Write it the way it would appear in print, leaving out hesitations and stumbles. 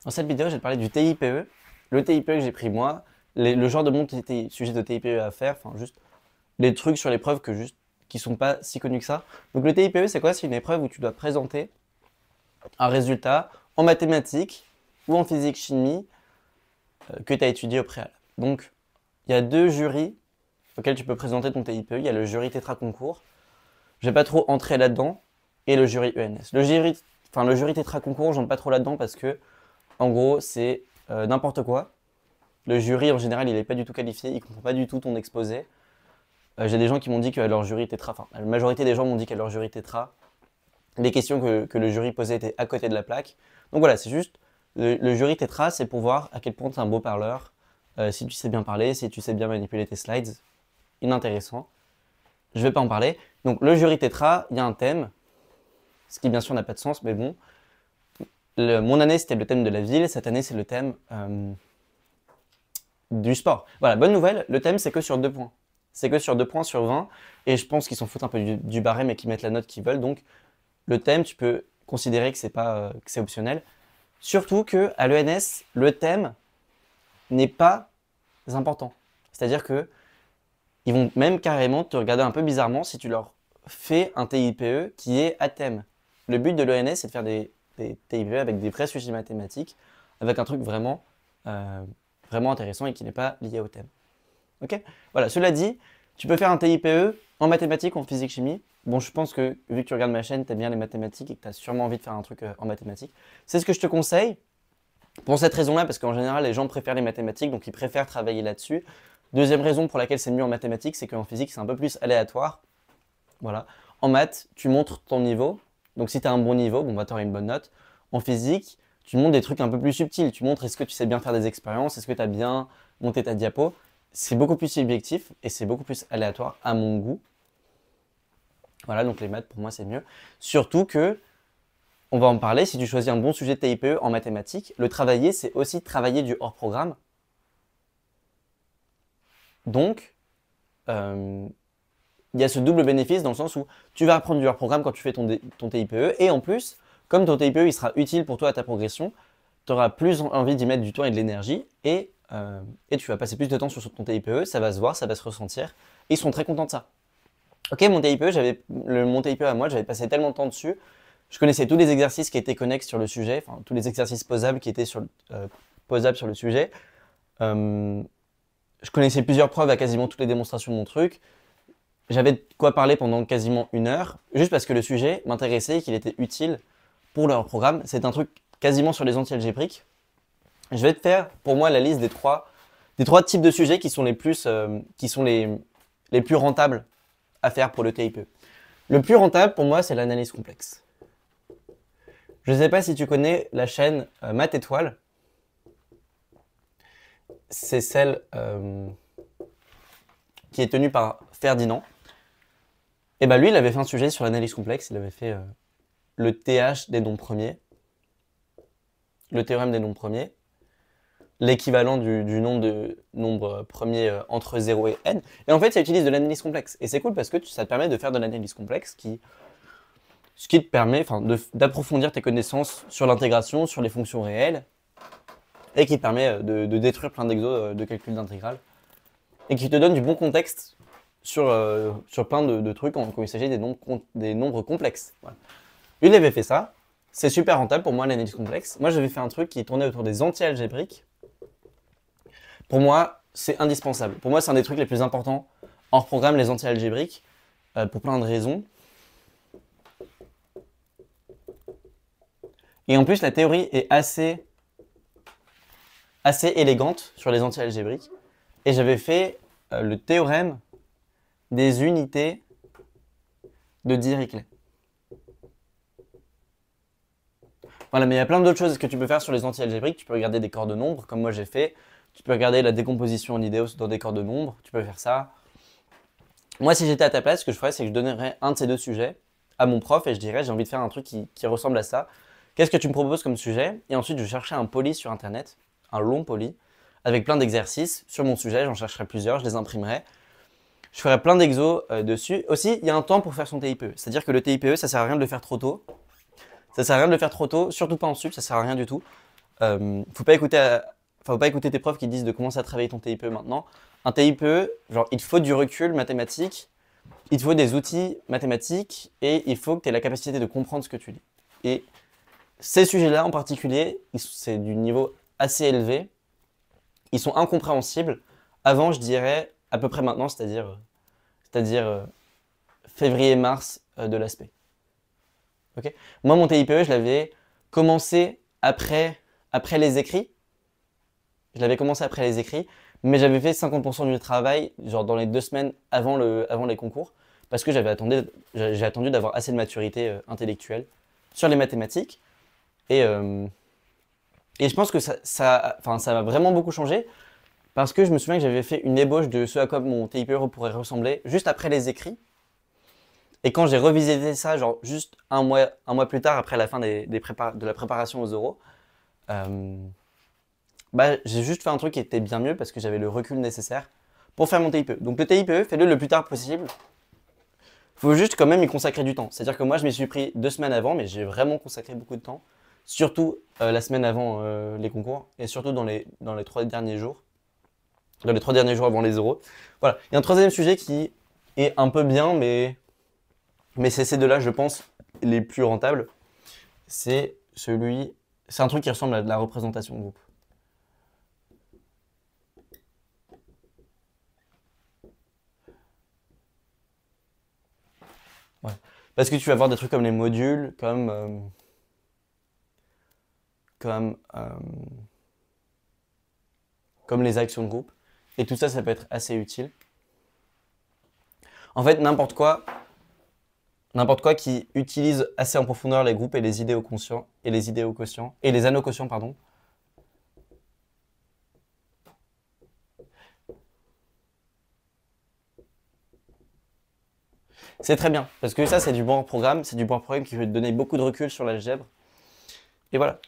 Dans cette vidéo, je vais te parler du TIPE. Le TIPE que j'ai pris moi, le genre de monde qui était sujet de TIPE à faire, enfin juste les trucs sur l'épreuve qui sont pas si connus que ça. Donc le TIPE, c'est quoi? C'est une épreuve où tu dois présenter un résultat en mathématiques ou en physique chimie que tu as étudié au préalable. Donc il y a deux jurys auxquels tu peux présenter ton TIPE. Il y a le jury Tétra-Concours. Je vais pas trop entrer là-dedans. Et le jury ENS. Le jury Tétra-Concours, j'entre pas trop là-dedans parce que en gros, c'est n'importe quoi. Le jury, en général, il n'est pas du tout qualifié, il ne comprend pas du tout ton exposé. J'ai des gens qui m'ont dit que leur jury tétra, enfin, la majorité des gens m'ont dit qu'à leur jury tétra, les questions que le jury posait étaient à côté de la plaque. Donc voilà, c'est juste, le jury tétra, c'est pour voir à quel point tu es un beau parleur, si tu sais bien parler, si tu sais bien manipuler tes slides. Inintéressant. Je ne vais pas en parler. Donc le jury tétra, il y a un thème, ce qui bien sûr n'a pas de sens, mais bon. Mon année, c'était le thème de la ville. Cette année, c'est le thème du sport. Voilà, bonne nouvelle, le thème, c'est que sur 2 points. C'est que sur 2 points sur 20. Et je pense qu'ils s'en foutent un peu du barème et qu'ils mettent la note qu'ils veulent. Donc, le thème, tu peux considérer que c'est optionnel. Surtout qu'à l'ENS, le thème n'est pas important. C'est-à-dire que ils vont même carrément te regarder un peu bizarrement si tu leur fais un TIPE qui est à thème. Le but de l'ENS, c'est de faire des TIPE avec des vrais sujets mathématiques, avec un truc vraiment, vraiment intéressant et qui n'est pas lié au thème. Ok? Voilà, cela dit, tu peux faire un TIPE en mathématiques ou en physique-chimie. Bon, je pense que vu que tu regardes ma chaîne, tu aimes bien les mathématiques et que tu as sûrement envie de faire un truc en mathématiques. C'est ce que je te conseille. Pour cette raison-là, parce qu'en général, les gens préfèrent les mathématiques, donc ils préfèrent travailler là-dessus. Deuxième raison pour laquelle c'est mieux en mathématiques, c'est qu'en physique, c'est un peu plus aléatoire. Voilà. En maths, tu montres ton niveau. Donc si tu as un bon niveau, bon, bah, tu auras une bonne note. En physique, tu montres des trucs un peu plus subtils. Tu montres est-ce que tu sais bien faire des expériences, est-ce que tu as bien monté ta diapo. C'est beaucoup plus subjectif et c'est beaucoup plus aléatoire à mon goût. Voilà, donc les maths, pour moi, c'est mieux. Surtout que, on va en parler, si tu choisis un bon sujet de TIPE en mathématiques, le travailler, c'est aussi travailler du hors-programme. Donc, il y a ce double bénéfice dans le sens où tu vas apprendre du hors-programme quand tu fais ton TIPE. Et en plus, comme ton TIPE il sera utile pour toi à ta progression, tu auras plus envie d'y mettre du temps et de l'énergie. Et tu vas passer plus de temps sur ton TIPE, ça va se voir, ça va se ressentir. Et ils sont très contents de ça. Ok, mon TIPE, mon TIPE à moi, j'avais passé tellement de temps dessus. Je connaissais tous les exercices qui étaient connexes sur le sujet, enfin tous les exercices posables qui étaient posables sur le sujet. Je connaissais plusieurs preuves à quasiment toutes les démonstrations de mon truc. J'avais de quoi parler pendant quasiment 1 heure, juste parce que le sujet m'intéressait et qu'il était utile pour leur programme. C'est un truc quasiment sur les anti-algébriques. Je vais te faire, pour moi, la liste des trois types de sujets qui sont les plus rentables à faire pour le TIPE. Le plus rentable, pour moi, c'est l'analyse complexe. Je ne sais pas si tu connais la chaîne Math Étoile. C'est celle qui est tenue par Ferdinand. Et bah lui, il avait fait un sujet sur l'analyse complexe. Il avait fait le TH des nombres premiers, le théorème des nombres premiers, l'équivalent du nombre de nombres premiers entre 0 et n. Et en fait, ça utilise de l'analyse complexe. Et c'est cool parce que ça te permet de faire de l'analyse complexe ce qui te permet d'approfondir tes connaissances sur l'intégration, sur les fonctions réelles, et qui te permet de détruire plein d'exos de calcul d'intégrale, et qui te donne du bon contexte sur plein de trucs quand il s'agit des nombres complexes. Voilà. Lui, il avait fait ça. C'est super rentable pour moi, l'analyse complexe. Moi, j'avais fait un truc qui tournait autour des anti-algébriques. Pour moi, c'est indispensable. Pour moi, c'est un des trucs les plus importants hors programme, les anti-algébriques, pour plein de raisons. Et en plus, la théorie est assez élégante sur les anti-algébriques. Et j'avais fait le théorème des unités de Dirichlet. Voilà, mais il y a plein d'autres choses que tu peux faire sur les anti-algébriques. Tu peux regarder des corps de nombres, comme moi j'ai fait. Tu peux regarder la décomposition en idéaux dans des corps de nombres. Tu peux faire ça. Moi, si j'étais à ta place, ce que je ferais, c'est que je donnerais un de ces deux sujets à mon prof et je dirais, j'ai envie de faire un truc qui ressemble à ça. Qu'est-ce que tu me proposes comme sujet? Et ensuite, je chercherais un poly sur Internet, un long poly, avec plein d'exercices sur mon sujet. J'en chercherais plusieurs, je les imprimerais. Je ferais plein d'exos dessus. Aussi, il y a un temps pour faire son TIPE. C'est-à-dire que le TIPE, ça sert à rien de le faire trop tôt. Ça sert à rien de le faire trop tôt, surtout pas en sup, ça sert à rien du tout. Faut pas écouter, faut pas écouter tes profs qui disent de commencer à travailler ton TIPE maintenant. Un TIPE, genre, il te faut du recul mathématique, il te faut des outils mathématiques et il faut que tu aies la capacité de comprendre ce que tu lis. Et ces sujets-là en particulier, c'est du niveau assez élevé. Ils sont incompréhensibles. Avant, je dirais à peu près maintenant, c'est-à-dire février-mars de l'aspect. Ok. Moi, mon TIPE, je l'avais commencé après les écrits. Je l'avais commencé après les écrits, mais j'avais fait 50% du travail, genre dans les 2 semaines avant les concours, parce que j'ai attendu d'avoir assez de maturité intellectuelle sur les mathématiques. Et, euh, et je pense que enfin, ça m'a vraiment beaucoup changé, parce que je me souviens que j'avais fait une ébauche de ce à quoi mon TIPE pourrait ressembler juste après les écrits. Et quand j'ai revisité ça, genre juste un mois plus tard, après la fin de la préparation aux oraux, euh, bah, j'ai juste fait un truc qui était bien mieux parce que j'avais le recul nécessaire pour faire mon TIPE. Donc le TIPE, fais-le le plus tard possible. Faut juste quand même y consacrer du temps. C'est-à-dire que moi, je m'y suis pris 2 semaines avant, mais j'ai vraiment consacré beaucoup de temps. Surtout la semaine avant les concours et surtout dans les 3 derniers jours. Dans les 3 derniers jours avant les oraux. Voilà. Il y a un troisième sujet qui est un peu bien, mais c'est ces deux-là, je pense, les plus rentables. C'est c'est un truc qui ressemble à de la représentation de groupe. Ouais. Parce que tu vas voir des trucs comme les modules, comme, euh, comme les actions de groupe. Et tout ça, ça peut être assez utile. En fait, n'importe quoi qui utilise assez en profondeur les groupes et les idéaux conscients, et les idéaux quotients, et les anneaux quotients, pardon. C'est très bien, parce que ça, c'est du bon programme qui peut te donner beaucoup de recul sur l'algèbre. Et voilà.